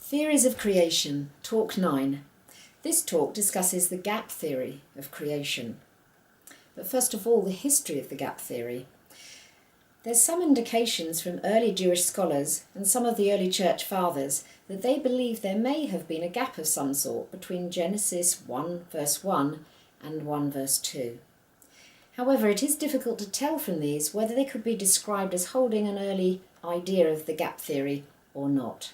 Theories of Creation, Talk 9. This talk discusses the gap theory of creation. But first of all, the history of the gap theory. There's some indications from early Jewish scholars and some of the early church fathers that they believe there may have been a gap of some sort between Genesis 1 verse 1 and 1 verse 2. However, it is difficult to tell from these whether they could be described as holding an early idea of the gap theory or not.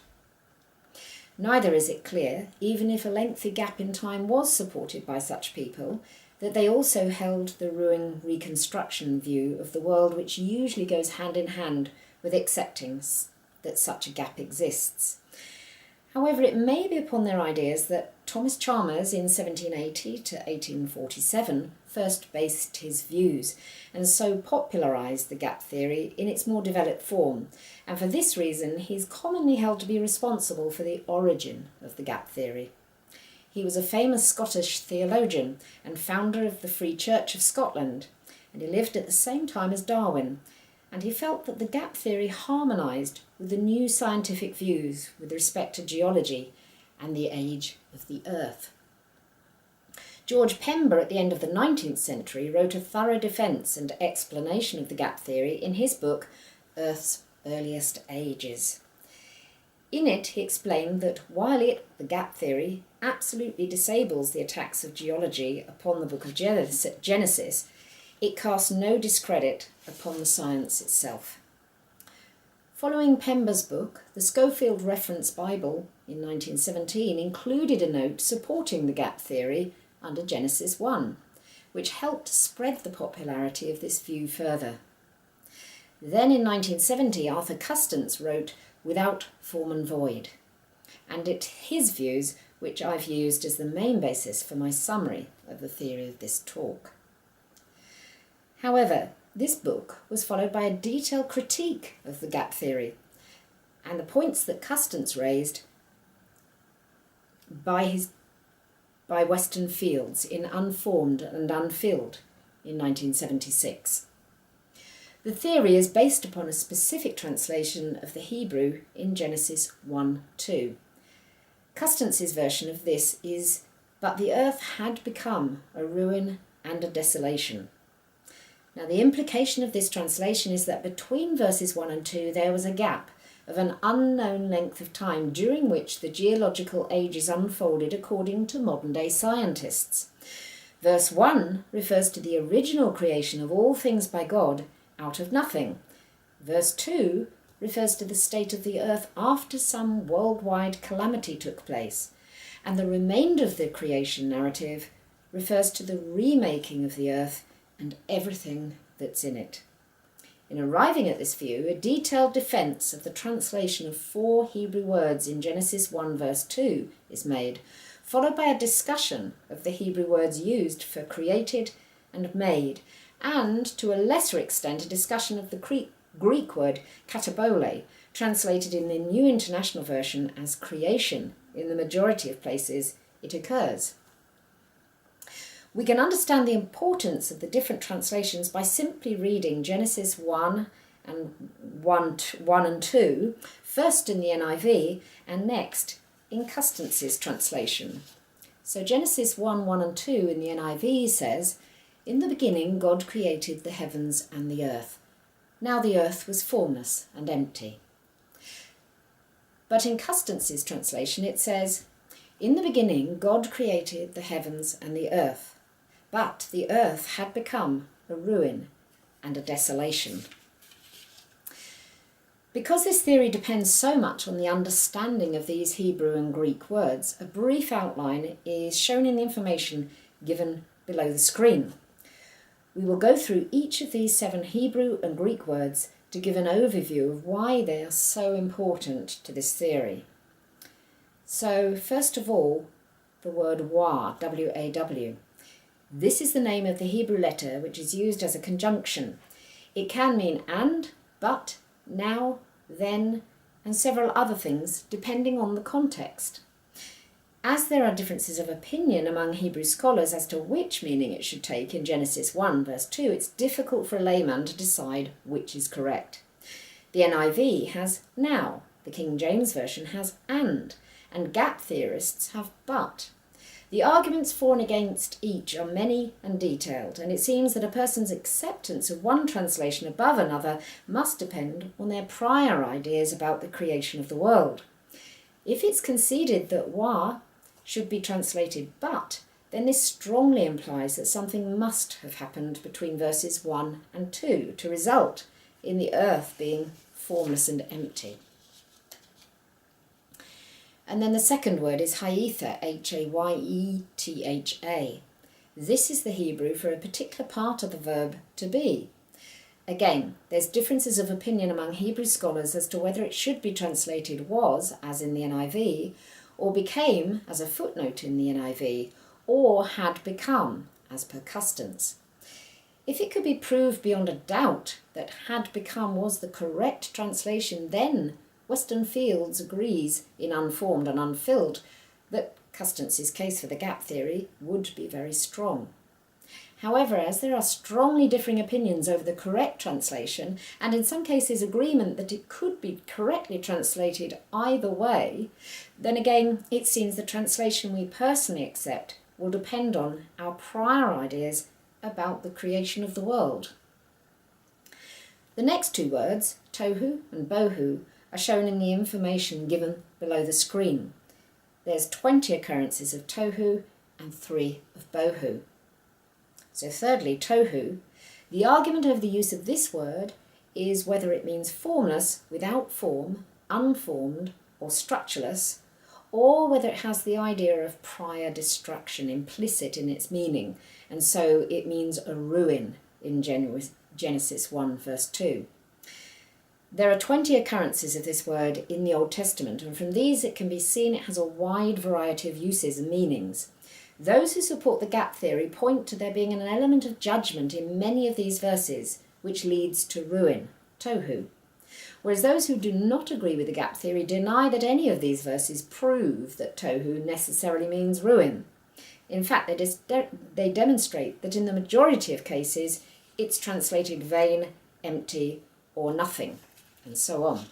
Neither is it clear, even if a lengthy gap in time was supported by such people, that they also held the ruin reconstruction view of the world, which usually goes hand in hand with accepting that such a gap exists. However, it may be upon their ideas that Thomas Chalmers in 1780 to 1847 first based his views and so popularised the gap theory in its more developed form, and for this reason he is commonly held to be responsible for the origin of the gap theory. He was a famous Scottish theologian and founder of the Free Church of Scotland, and he lived at the same time as Darwin, and he felt that the gap theory harmonised with the new scientific views with respect to geology and the age of the Earth. George Pember, at the end of the 19th century, wrote a thorough defence and explanation of the gap theory in his book, Earth's Earliest Ages. In it, he explained that while the gap theory, absolutely disables the attacks of geology upon the book of Genesis, it casts no discredit upon the science itself. Following Pember's book, the Schofield Reference Bible in 1917 included a note supporting the gap theory under Genesis 1, which helped spread the popularity of this view further. Then in 1970, Arthur Custance wrote Without Form and Void, and it's his views which I've used as the main basis for my summary of the theory of this talk. However, this book was followed by a detailed critique of the gap theory and the points that Custance raised by Weston Fields in Unformed and Unfilled in 1976. The theory is based upon a specific translation of the Hebrew in Genesis 1:2. Custance's version of this is, "But the earth had become a ruin and a desolation." Now, the implication of this translation is that between verses 1 and 2 there was a gap of an unknown length of time during which the geological ages unfolded according to modern-day scientists. Verse 1 refers to the original creation of all things by God out of nothing. Verse 2 refers to the state of the earth after some worldwide calamity took place, and the remainder of the creation narrative refers to the remaking of the earth and everything that's in it. In arriving at this view, a detailed defence of the translation of 4 Hebrew words in Genesis 1 verse 2 is made, followed by a discussion of the Hebrew words used for created and made, and to a lesser extent a discussion of the Greek word katabole, translated in the New International Version as creation. In the majority of places it occurs. We can understand the importance of the different translations by simply reading Genesis 1 and 1 and 2, first in the NIV and next in Custance's translation. So Genesis 1 and 2 in the NIV says, "In the beginning God created the heavens and the earth. Now the earth was formless and empty." But in Custance's translation it says, "In the beginning God created the heavens and the earth. But the earth had become a ruin and a desolation." Because this theory depends so much on the understanding of these Hebrew and Greek words, a brief outline is shown in the information given below the screen. We will go through each of these 7 Hebrew and Greek words to give an overview of why they are so important to this theory. So, first of all, the word wa, W-A-W. This is the name of the Hebrew letter which is used as a conjunction. It can mean and, but, now, then, and several other things depending on the context. As there are differences of opinion among Hebrew scholars as to which meaning it should take in Genesis 1 verse 2, it's difficult for a layman to decide which is correct. The NIV has now, the King James Version has and and gap theorists have but. The arguments for and against each are many and detailed, and it seems that a person's acceptance of one translation above another must depend on their prior ideas about the creation of the world. If it's conceded that wa should be translated but, then this strongly implies that something must have happened between verses 1 and 2 to result in the earth being formless and empty. And then the second word is hayetha, Hayetha. This is the Hebrew for a particular part of the verb to be. Again, there's differences of opinion among Hebrew scholars as to whether it should be translated was, as in the NIV, or became, as a footnote in the NIV, or had become, as per Custance. If it could be proved beyond a doubt that had become was the correct translation, then Western Fields agrees in unformed and unfilled that Custance's case for the gap theory would be very strong. However, as there are strongly differing opinions over the correct translation, and in some cases agreement that it could be correctly translated either way, then again it seems the translation we personally accept will depend on our prior ideas about the creation of the world. The next two words, Tohu and Bohu, are shown in the information given below the screen. There's 20 occurrences of Tohu and 3 of Bohu. So thirdly, Tohu, the argument over the use of this word is whether it means formless, without form, unformed, or structureless, or whether it has the idea of prior destruction implicit in its meaning, and so it means a ruin in Genesis 1 verse 2. There are 20 occurrences of this word in the Old Testament, and from these it can be seen it has a wide variety of uses and meanings. Those who support the gap theory point to there being an element of judgment in many of these verses, which leads to ruin, Tohu. Whereas those who do not agree with the gap theory deny that any of these verses prove that Tohu necessarily means ruin. In fact, they demonstrate that in the majority of cases it's translated vain, empty, or nothing, and so on.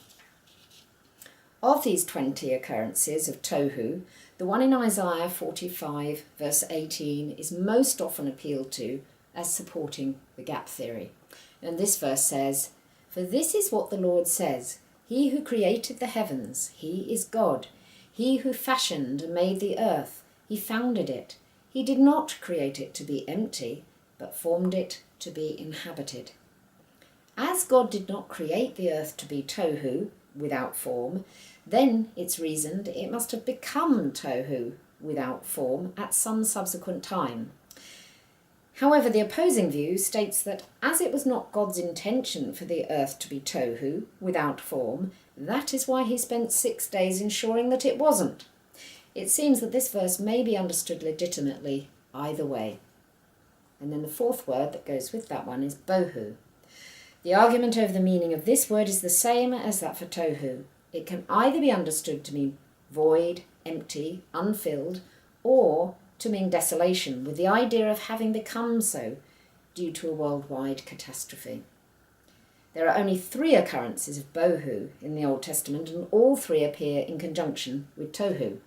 Of these 20 occurrences of Tohu, the one in Isaiah 45 verse 18 is most often appealed to as supporting the gap theory. And this verse says, "For this is what the Lord says, He who created the heavens, He is God. He who fashioned and made the earth, He founded it. He did not create it to be empty, but formed it to be inhabited." As God did not create the earth to be Tohu, without form, then it's reasoned it must have become Tohu, without form, at some subsequent time. However, the opposing view states that as it was not God's intention for the earth to be Tohu, without form, that is why he spent 6 days ensuring that it wasn't. It seems that this verse may be understood legitimately either way. And then the fourth word that goes with that one is Bohu. The argument over the meaning of this word is the same as that for Tohu. It can either be understood to mean void, empty, unfilled, or to mean desolation, with the idea of having become so due to a worldwide catastrophe. There are only 3 occurrences of Bohu in the Old Testament, and all 3 appear in conjunction with Tohu.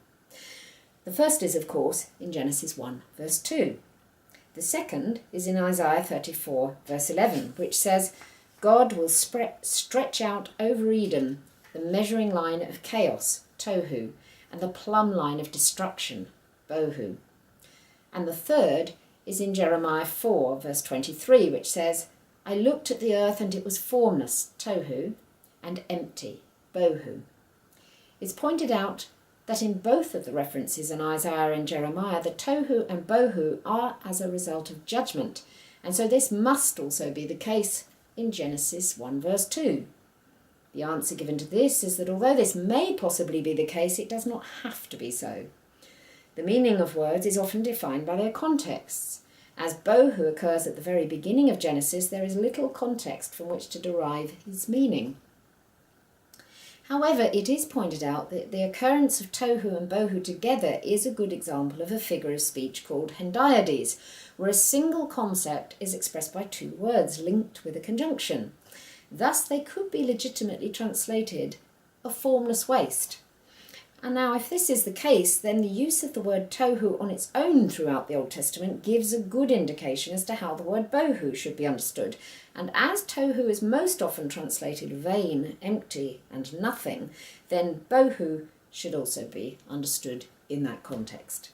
The first is, of course, in Genesis 1, verse 2. The second is in Isaiah 34, verse 11, which says, "God will stretch out over Edom the measuring line of chaos, Tohu, and the plumb line of destruction, Bohu." And the third is in Jeremiah 4, verse 23, which says, "I looked at the earth and it was formless, Tohu, and empty, Bohu." It's pointed out that in both of the references in Isaiah and Jeremiah, the Tohu and Bohu are as a result of judgment, and so this must also be the case in Genesis 1 verse 2. The answer given to this is that although this may possibly be the case, it does not have to be so. The meaning of words is often defined by their contexts. As Bohu occurs at the very beginning of Genesis, there is little context from which to derive its meaning. However, it is pointed out that the occurrence of Tohu and Bohu together is a good example of a figure of speech called hendiades, where a single concept is expressed by 2 words linked with a conjunction. Thus, they could be legitimately translated a formless waste. And now if this is the case, then the use of the word tohu on its own throughout the Old Testament gives a good indication as to how the word bohu should be understood. And as tohu is most often translated vain, empty and nothing, then bohu should also be understood in that context.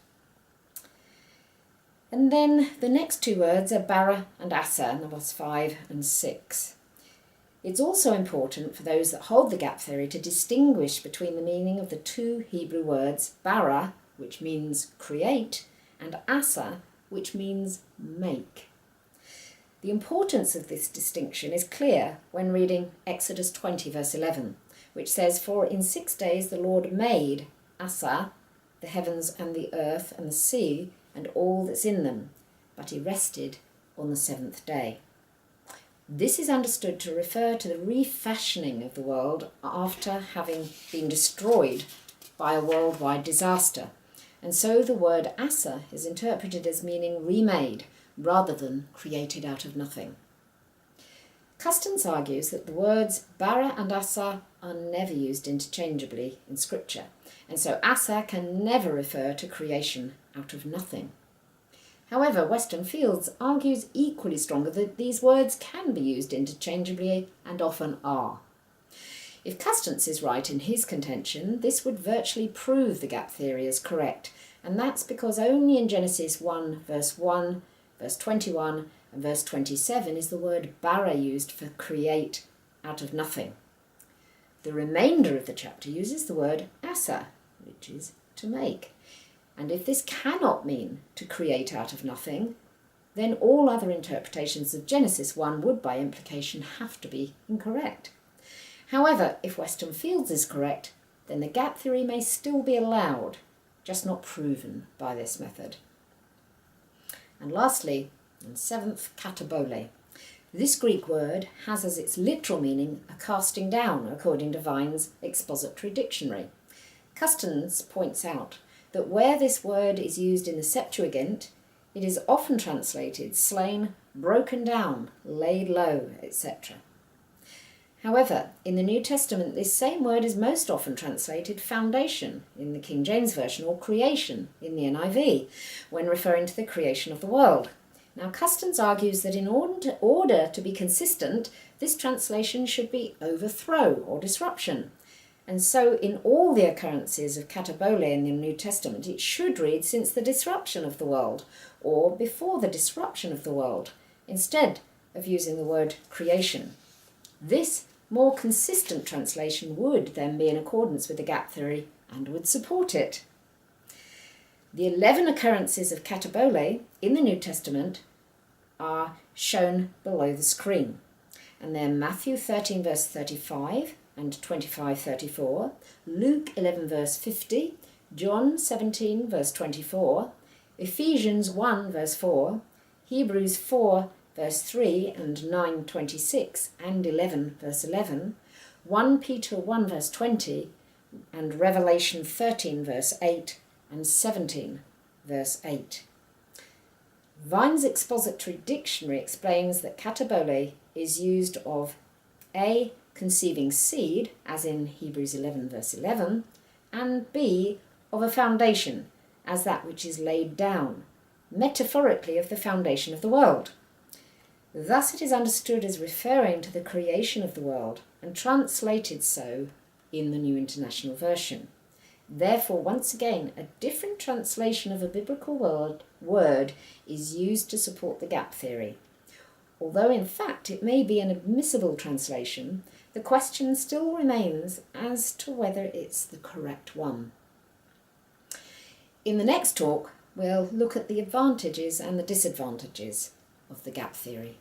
And then the next two words are Bara and Aza, numbers 5 and 6. It's also important for those that hold the gap theory to distinguish between the meaning of the two Hebrew words bara, which means create, and Aza, which means make. The importance of this distinction is clear when reading Exodus 20 verse 11, which says, "For in 6 days the Lord made Aza, the heavens and the earth and the sea, and all that's in them, but he rested on the 7th day." This is understood to refer to the refashioning of the world after having been destroyed by a worldwide disaster. And so the word Aza is interpreted as meaning remade rather than created out of nothing. Custance argues that the words Bara and Aza are never used interchangeably in Scripture, and so Aza can never refer to creation out of nothing. However, Weston Fields argues equally strongly that these words can be used interchangeably and often are. If Custance is right in his contention, this would virtually prove the gap theory is correct, and that's because only in Genesis 1, verse 21, and verse 27 is the word bara used for create out of nothing. The remainder of the chapter uses the word Aza, which is to make. And if this cannot mean to create out of nothing, then all other interpretations of Genesis 1 would by implication have to be incorrect. However, if Weston Fields is correct, then the gap theory may still be allowed, just not proven by this method. And lastly, and seventh, katabole. This Greek word has as its literal meaning a casting down, according to Vine's expository dictionary. Custance points out that where this word is used in the Septuagint, it is often translated slain, broken down, laid low, etc. However, in the New Testament, this same word is most often translated foundation in the King James Version or creation in the NIV, when referring to the creation of the world. Now, Custance argues that in order to be consistent, this translation should be overthrow or disruption. And so in all the occurrences of katabole in the New Testament, it should read since the disruption of the world, or before the disruption of the world, instead of using the word creation. This more consistent translation would then be in accordance with the gap theory and would support it. The 11 occurrences of katabole in the New Testament are shown below the screen, and they're Matthew 13 verse 35, and 25:34, Luke 11 verse 50, John 17 verse 24, Ephesians 1 verse 4, Hebrews 4 verse 3 and 9:26 and 11 verse 11, 1 Peter 1 verse 20, and Revelation 13 verse 8 and 17 verse 8. Vine's expository dictionary explains that katabole is used of A, conceiving seed, as in Hebrews 11 verse 11, and B, of a foundation, as that which is laid down, metaphorically of the foundation of the world. Thus it is understood as referring to the creation of the world, and translated so in the New International Version. Therefore, once again, a different translation of a biblical word is used to support the gap theory. Although in fact it may be an admissible translation, the question still remains as to whether it's the correct one. In the next talk, we'll look at the advantages and the disadvantages of the gap theory.